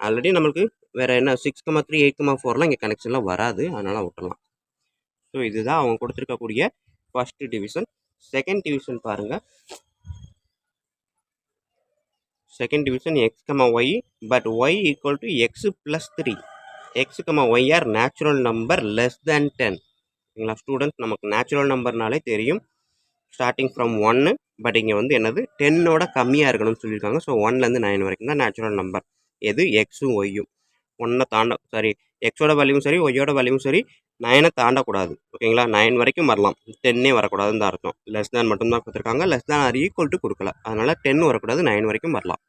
ஆல்ரெடி நம்மளுக்கு வேறு என்ன 6, 3, 8, 4லாம் இங்கே கனெக்ஷன்லாம் வராது, அதனால் விட்டுடலாம். ஸோ இதுதான் அவங்க கொடுத்துருக்கக்கூடிய ஃபஸ்ட்டு டிவிஷன். செகண்ட் டிவிஷன் பாருங்கள். Second division X, Y, but Y equal to X plus 3. X, Y are natural number less than 10. ஓகேங்களா? ஸ்டூடெண்ட்ஸ் நமக்கு நேச்சுரல் நம்பர்னாலே தெரியும், ஸ்டார்டிங் ஃப்ரம் 1, பட் இங்கே வந்து என்னது 10ஓட கம்மியாக இருக்கணும்னு சொல்லியிருக்காங்க. ஸோ 1லேருந்து 9 வரைக்கும் தான் நேச்சுரல் நம்பர். எது எக்ஸும் ஒய்யும் 1 சாரி எக்ஸோட வேல்யூவும் சரி ஒய்யோட வேல்யூவும் சரி 9 தாண்டக்கூடாது. ஓகேங்களா, 9 வரைக்கும் வரலாம், 10 வரக்கூடாதுன்னு தான் அர்த்தம். லெஸ் தேன் மட்டும்தான் கொடுத்துருக்காங்க, less than or equal to கொடுக்கல. அதனால 10 வரக்கூடாது, 9 வரைக்கும் வரலாம்.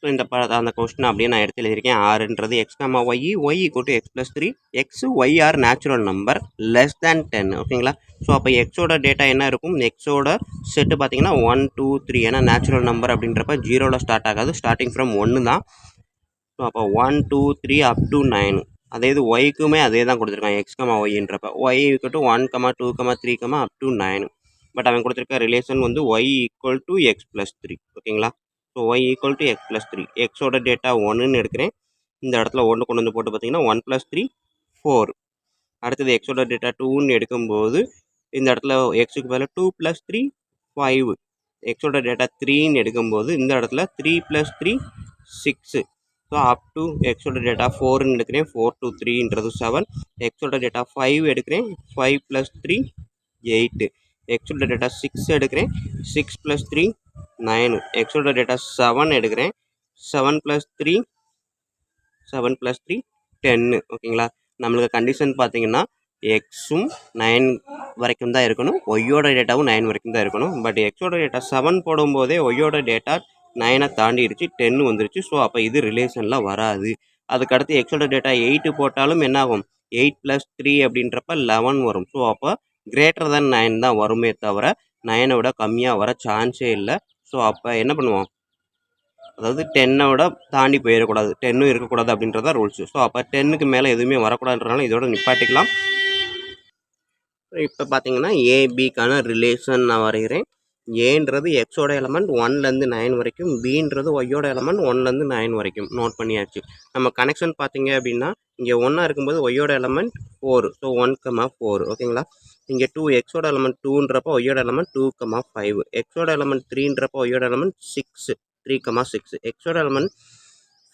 ஸோ இந்த அந்த கொஸ்டின் அப்படியே நான் எடுத்து எழுதியிருக்கேன். ஆறுன்றது X comma Y, Y equal to X plus 3, X Y are natural number less than 10. ஓகேங்களா, ஸோ அப்போ எக்ஸோட டேட்டா என்ன இருக்கும், எக்ஸோட செட்டு பார்த்தீங்கன்னா 1 2 3. ஏன்னா நேச்சுரல் நம்பர் அப்படின்றப்ப 0ல் ஸ்டார்ட் ஆகாது, ஸ்டார்டிங் ஃப்ரம் 1 தான். ஸோ அப்போ 1 2 3 அப் டு 9. அதே இது ஒய்க்குமே அதே தான் கொடுத்துருக்காங்க, எக்ஸ் கமா ஒய்ன்றப்ப Y equal to 1 2 3 up to 9. But அவன் கொடுத்துருக்க ரிலேஷன் வந்து Y equal to X plus 3. ஓகேங்களா, so Y equal to X plus 3. எக்ஸோட டேட்டா 1ன்னு எடுக்கிறேன். இந்த இடத்துல 1 கொண்டு வந்து போட்டு பார்த்தீங்கன்னா 1 + 3 4. அடுத்தது எக்ஸோட டேட்டா 2ன்னு எடுக்கும்போது இந்த இடத்துல எக்ஸுக்கு பதில் 2 + 3 5. எக்ஸோட டேட்டா 3ன்னு எடுக்கும்போது இந்த இடத்துல 3 + 3 6. ஸோ அப் டு எக்ஸோட டேட்டா 4ன்னு எடுக்கிறேன், 4 to 3ன்றது 7. எக்ஸோட டேட்டா 5 எடுக்கிறேன், 5 + 3 8. எக்ஸோட டேட்டா 6 எடுக்கிறேன், 6 + 3 9. எக்ஸோட டேட்டா 7 எடுக்கிறேன், 7 + 3 10. ஓகேங்களா, நம்மளுக்கு கண்டிஷன் பார்த்தீங்கன்னா எக்ஸும் 9 வரைக்கும் தான் இருக்கணும், ஒய்யோட டேட்டாவும் 9 வரைக்கும் தான் இருக்கணும். பட் எக்ஸோட டேட்டா 7 போடும்போதே ஒய்யோட டேட்டா 9 தாண்டிடுச்சு, 10 வந்துருச்சு. ஸோ அப்போ இது ரிலேஷனில் வராது. அதுக்கடுத்து எக்ஸோட டேட்டா 8 போட்டாலும் என்ன ஆகும், 8 + 3 அப்படின்றப்ப 11 வரும். ஸோ அப்போ கிரேட்டர் தேன் 9 தான் வருமே தவிர 9 விட கம்மியாக வர சான்ஸே இல்லை. ஸோ அப்போ என்ன பண்ணுவோம், அதாவது 10 தாண்டி போயிடக்கூடாது, 10 இருக்கக்கூடாது அப்படின்றத ரூல்ஸ். ஸோ அப்போ 10க்கு மேலே எதுவுமே வரக்கூடாதுன்றனால இதோட நிப்பாட்டிக்கலாம். இப்போ பார்த்தீங்கன்னா ஏபிக்கான ரிலேஷன் நான் வரைகிறேன். ஏன்றது எக்ஸோட எலமெண்ட் 1லேருந்து 9 வரைக்கும், பின்றது ஒய்யோட எலமெண்ட் 1லேருந்து 9 வரைக்கும் நோட் பண்ணியாச்சு. நம்ம கனெக்ஷன் பார்த்தீங்க அப்படின்னா இங்கே 1 இருக்கும்போது ஒய்யோட எலமெண்ட் 4, ஸோ 1, 4. ஓகேங்களா, இங்கே 2 எக்ஸோட எலமெண்ட் 2ன்றப்போ ஒய்யோட எலமெண்ட் 2, 5. எக்ஸோட எலமெண்ட் 3ன்றப்போ ஒய்யோட எலமெண்ட் 6, 3, 6. எக்ஸோட எலமெண்ட்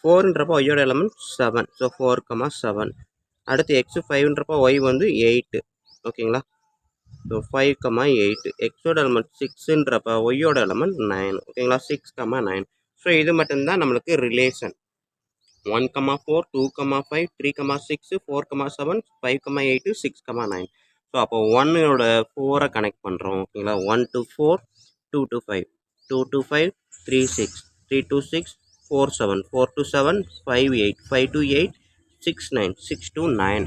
4ன்றப்போ ஒய்யோட எலமெண்ட் 7, ஸோ 4, 7. அடுத்து எக்ஸ் 5ன்றப்போ ஒய் வந்து 8. ஓகேங்களா, ஸோ 5, 8. எக்ஸோட எலமெண்ட் 6ன்றப்ப ஒய்யோட எலமெண்ட் 9. ஓகேங்களா, 6, 9. ஸோ இது மட்டும்தான் நம்மளுக்கு ரிலேஷன். 1, 4, 2, 5, 3, 6, 4, 7, 5, 8, 6, 9. ஸோ அப்போ 1ஓட 4 கனெக்ட் பண்ணுறோம். ஓகேங்களா, 1 to 4, 2 to 5, 2 to 5, 3, 6, 3 to 6, 4, 7, 4 to 7, 5, 8, 5 to 8, 6, 9, 6 to 9.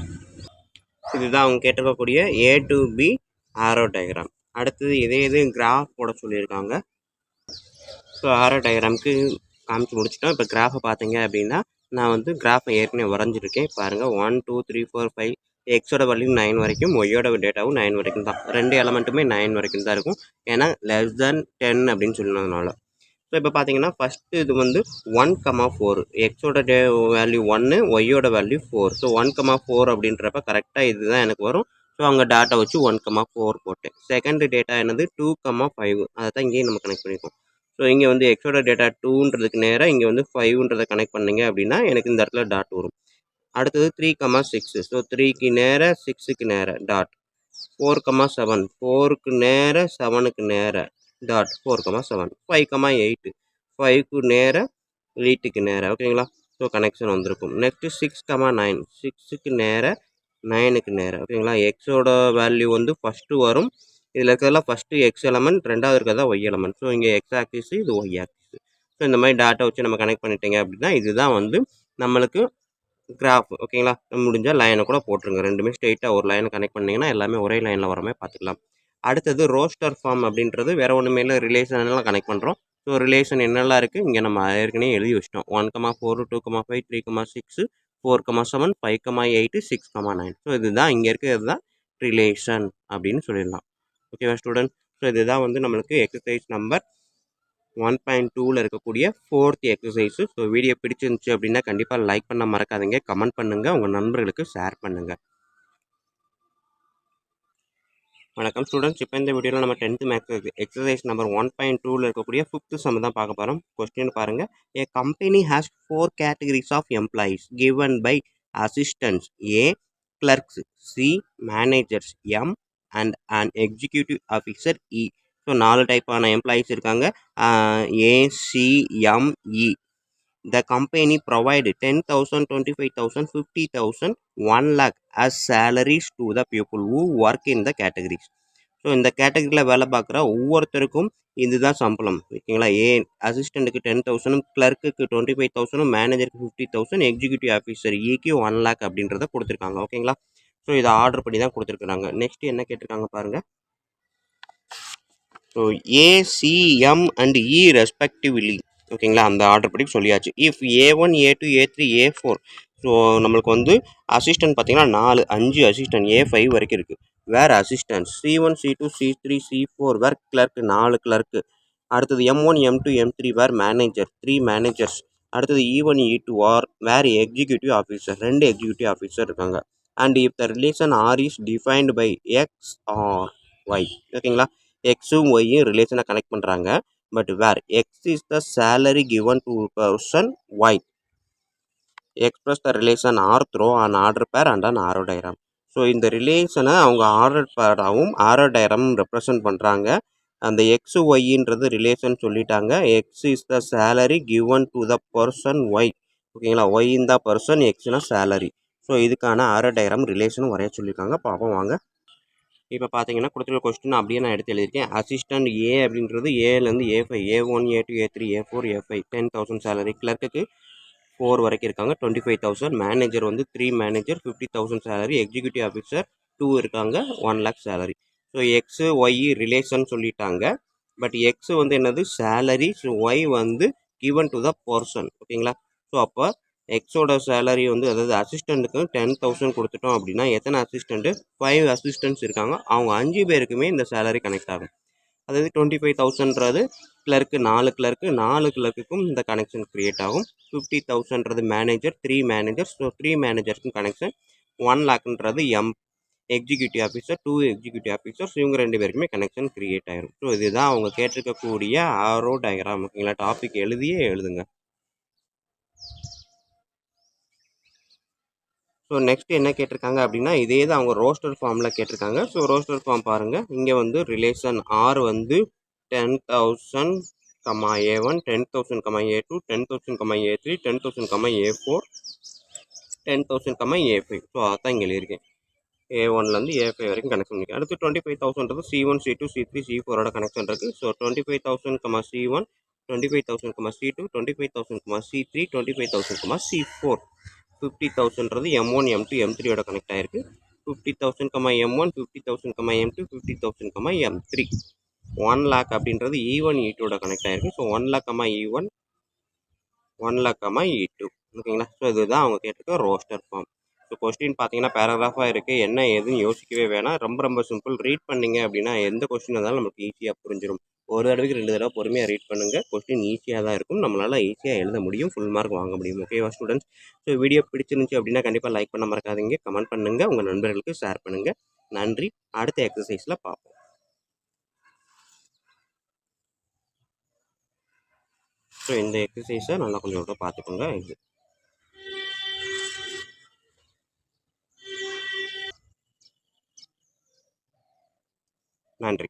இதுதான் அவங்க கேட்டிருக்கக்கூடிய A to B arrow diagram. அடுத்தது இதே கிராஃப் போட சொல்லியிருக்காங்க. ஸோ ஆரோ டயக்ராமுக்கு காமிச்சு முடிச்சிட்டோம். இப்போ கிராஃபை பார்த்தீங்க அப்படின்னா நான் வந்து கிராஃபை ஏற்கனவே வரைஞ்சிருக்கேன். பாருங்கள், 1 2 3 4 5. எக்ஸோட வேல்யூ 9 வரைக்கும், ஒய்யோட டேட்டாவும் 9 வரைக்கும் தான். 2 எலமெண்ட்டுமே 9 வரைக்கும் தான் இருக்கும், ஏன்னா லெஸ் தேன் 10 அப்படின்னு சொன்னதுனால. ஸோ இப்போ பார்த்தீங்கன்னா ஃபஸ்ட்டு இது வந்து 1, 4. எக்ஸோட வேல்யூ 1, ஒய்யோட வேல்யூ 4. ஸோ 1, 4 அப்படின்றப்ப கரெக்டாக இதுதான் எனக்கு வரும். ஸோ அங்கே டேட்டா வச்சு 1, 4 போட்டேன். செகண்ட் டேட்டா என்னது 2, 5. அதை தான் இங்கேயும் நம்ம கனெக்ட் பண்ணியிருக்கோம். ஸோ இங்கே வந்து எக்ஸோட டேட்டா 2ன்றதுக்கு நேராக இங்கே வந்து 5ன்றதை கனெக்ட் பண்ணிங்க அப்படின்னா எனக்கு இந்த இடத்துல டாட் வரும். அடுத்தது 3, 6. ஸோ 3க்கு நேராக 6க்கு நேராக டாட். 4, 7. 4க்கு நேராக 7க்கு நேராக டாட். 4, 7. 5, 8. 5க்கு நேராக 8க்கு நேராக. ஓகேங்களா, ஸோ கனெக்ஷன் வந்திருக்கும். நெக்ஸ்ட்டு 6, 9. 6க்கு நேராக 9க்கு நேராக. ஓகேங்களா, எக்ஸோட வேல்யூ வந்து ஃபஸ்ட்டு வரும். இதில் இருக்கிறதெல்லாம் ஃபஸ்ட்டு எக்ஸ் எலமெண்ட், ரெண்டாவது இருக்கிறதா ஒய் எலமெண்ட். ஸோ இங்கே எக்ஸ் ஆக்சிஸ், இது ஒய் ஆக்சிஸ். ஸோ இந்த மாதிரி டேட்டா வச்சு நம்ம கனெக்ட் பண்ணிட்டீங்க அப்படின்னா இதுதான் வந்து நம்மளுக்கு கிராஃப். ஓகேங்களா, முடிஞ்சால் லைனை கூட போட்டுருங்க, ரெண்டுமே ஸ்ட்ரெயிட்டாக ஒரு லைனை கனெக்ட் பண்ணிங்கன்னா எல்லாமே ஒரே லைனில் வர மாதிரி பார்த்துக்கலாம். அடுத்தது ரோஸ்டர் ஃபார்ம் அப்படின்றது வேறு ஒன்றுமே இல்லை, ரிலேஷன்லாம் கனெக்ட் பண்ணுறோம். ஸோ ரிலேஷன் என்னெல்லாம் இருக்குது இங்கே நம்ம ஏற்கனவே எழுதி வச்சிட்டோம். 1, 4, 2, 5, 3, 6, 4, 7, 5, 8, 6, 9. ஸோ இதுதான் இங்கே இருக்கிறது தான் ரிலேஷன் அப்படின்னு சொல்லிடலாம். ஓகேவா ஸ்டூடெண்ட், ஸோ இதுதான் வந்து நம்மளுக்கு எக்ஸசைஸ் நம்பர் 1.2ல் இருக்கக்கூடிய 4th எக்ஸசைஸு. ஸோ வீடியோ பிடிச்சிருந்துச்சு அப்படின்னா கண்டிப்பாக லைக் பண்ண மறக்காதீங்க, கமெண்ட் பண்ணுங்கள், உங்கள் நண்பர்களுக்கு ஷேர் பண்ணுங்கள். வணக்கம் ஸ்டூடெண்ட்ஸ், இப்போ இந்த வீடியோவில் நம்ம 10th மேக்ஸ் எக்ஸசைஸ் நம்பர் 1.2ல் இருக்கக்கூடிய 5th சம் தான் பார்க்க போகிறோம். கொஸ்டின் பாருங்கள். A company has 4 categories of employees given by assistants A, clerks C, managers M, and an executive officer E. So 4 டைப்பான எம்ப்ளாயீஸ் இருக்காங்க. A C M E. The company provide 10,000, 25,000, 50,000, 1 lakh as salaries to the people who work in the categories. So இந்த கேட்டகரியில் வேலை பார்க்குற ஒவ்வொருத்தருக்கும் இதுதான் சம்பளம். ஓகேங்களா. அசிஸ்டண்ட்டுக்கு 10,000, கிளர்க்குக்கு 25,000, மேனேஜருக்கு 50,000, எக்ஸிக்யூட்டிவ் ஆஃபீஸர் இக்கு 1 lakh அப்படின்றத கொடுத்துருக்காங்க. ஓகேங்களா. ஸோ இதை ஆர்டர் பண்ணி தான் கொடுத்துருக்குறாங்க. நெக்ஸ்ட் என்ன கேட்டிருக்காங்க பாருங்கள். So ACM and E respectively. ஓகேங்களா. அந்த ஆர்டர் படி சொல்லியாச்சு. If A1, A2, A3, A4. So நம்மளுக்கு வந்து அசிஸ்டன்ட் பார்த்தீங்கன்னா 5 அசிஸ்டன்ட் A5 வரைக்கும் இருக்குது. வேறு assistant C1, C2, C3, C4 வேறு கிளர்க்கு 4 கிளர்க்கு. அடுத்தது M1, M2, M3 வேறு மேனேஜர் 3 மேனேஜர்ஸ். அடுத்தது E1, E2 ஆர் வேறு எக்ஸிக்யூட்டிவ் ஆஃபீஸர் 2 எக்ஸிக்யூட்டிவ் ஆஃபீஸர் இருக்காங்க. And if the relation R is defined by X R Y. ஓகேங்களா. எக்ஸும் ஒய்யும் ரிலேஷனை கனெக்ட் பண்ணுறாங்க. But where X is the salary given to person Y. Express the relation R through an order pair and an arrow diagram. So இந்த ரிலேஷனை அவங்க order பேராகவும் ஆரோ டயக்ராமும் represent பண்ணுறாங்க. அந்த எக்ஸ் ஒய்ன்றது ரிலேஷன் சொல்லிட்டாங்க. X is the salary given to the person Y. ஓகேங்களா. ஒய் இந்த பர்சன், எக்ஸ்னா சேலரி. ஸோ இதுக்கான ஆரோ டயக்ராம் ரிலேஷனும் வரைய சொல்லியிருக்காங்க. பார்ப்போம் வாங்க. இப்போ பார்த்தீங்கன்னா கொடுத்துருக்க கொஸ்டின் அப்படியே நான் எடுத்து எழுதியிருக்கேன். அசிஸ்டன்ட் ஏ அப்படின்றது ஏலேருந்து A5, A1, A2, A3, A4, A5 10,000 salary. கிளர்க்குக்கு 4 வரைக்கும் இருக்காங்க 25,000. மேனேஜர் வந்து 3 மேனேஜர் 50,000 சேலரி. எக்ஸிக்யூட்டிவ் ஆஃபீஸர் 2 இருக்காங்க 1 lakh சேலரி. ஸோ எக்ஸு ஒய் ரிலேஷன் சொல்லிட்டாங்க. பட் எக்ஸ் வந்து என்னது சேலரி. ஸோ ஒய் வந்து கிவன் டு த பர்சன். ஓகேங்களா. ஸோ அப்போ எக்ஸோட சேலரி வந்து அதாவது அசிஸ்டண்ட்டுக்கு 10,000 கொடுத்துட்டோம் அப்படின்னா எத்தனை அசிஸ்டண்ட்டு 5 அசிஸ்டன்ட்ஸ் இருக்காங்க. அவங்க 5 பேருக்குமே இந்த சேலரி கனெக்ட் ஆகும். அதாவது 25,000ன்றது கிளர்க்கு 4 கிளர்க்குக்கும் இந்த கனெக்ஷன் க்ரியேட் ஆகும். 50,000ன்றது மேனேஜர் 3 மேனேஜர்ஸ். ஸோ 3 மேனேஜருக்கும் கனெக்ஷன். 1 lakhன்றது எக்ஸிக்யூட்டிவ் ஆஃபீஸர் 2 எக்ஸிக்யூட்டிவ் ஆஃபீஸர்ஸ். இவங்க 2 பேருக்குமே கனெக்ஷன் க்ரியேட் ஆகிடும். ஸோ இதுதான் அவங்க கேட்டிருக்கக்கூடிய ஆரோ டயக்ராம். ஓகேங்களா. டாபிக் எழுதியே எழுதுங்க. ஸோ நெக்ஸ்ட் என்ன கேட்டிருக்காங்க அப்படின்னா இதே தான் அவங்க ரோஸ்டர் ஃபார்மில் கேட்டிருக்காங்க. ஸோ ரோஸ்டர் ஃபார்ம் பாருங்கள். இங்கே வந்து ரிலேஷன் ஆர் வந்து 10,000, A1, 10,000, A2, 10,000, A3, 10,000, A4, 10,000, A5. So அதான் இங்கே எழுதியிருக்கேன். A1லேருந்து A5 வரைக்கும் கனெக்ஷன் பண்ணியிருக்கேன். அடுத்து 25,000ன்றது C1, C2, C3, C4ஓட கனெக்ஷன் இருக்குது. So 25,000, C1, 25,000, C2, 25,000, C3, 25,000, C4. 50,000ன்றது M1, M2, M3ஓட கனெக்ட் ஆகிருக்கு. 50,000, M1, 50,000, M2, 50,000, M3. 1 lakh அப்படின்றது E1, E2ஓட கனெக்ட் ஆகிருக்கு. So 1 lakh, E1, 1 lakh, E2. ஓகேங்களா. ஸோ இதுதான் அவங்க கேட்டிருக்க ரோஸ்டர் ஃபார்ம். ஸோ கொஸ்டின் பார்த்தீங்கன்னா பேராகிராஃபாக இருக்குது. என்ன ஏதுன்னு யோசிக்கவே வேணாம். ரொம்ப சிம்பிள். ரீட் பண்ணிங்க அப்படின்னா எந்த கொஸ்டின் இருந்தாலும் நமக்கு ஈஸியாக புரிஞ்சிடும். ஒரு தடவைக்கு 2 தடவை பொறுமையாக ரீட் பண்ணுங்கள். கொஸ்டின் ஈஸியாக தான் இருக்கும். நம்மளால் ஈஸியாக எழுத முடியும். ஃபுல் மார்க் வாங்க முடியும். ஓகேவா ஸ்டூடெண்ட்ஸ். ஸோ வீடியோ பிடிச்சிருந்துச்சி அப்படின்னா கண்டிப்பாக லைக் பண்ண மறக்காதீங்க. கமெண்ட் பண்ணுங்கள். உங்கள் நண்பர்களுக்கு ஷேர் பண்ணுங்கள். நன்றி. அடுத்த எக்ஸசைஸில் பார்ப்போம். ஸோ இந்த எக்ஸசைஸை நல்லா கொஞ்சம் பார்த்துக்கோங்க. இது நன்றி.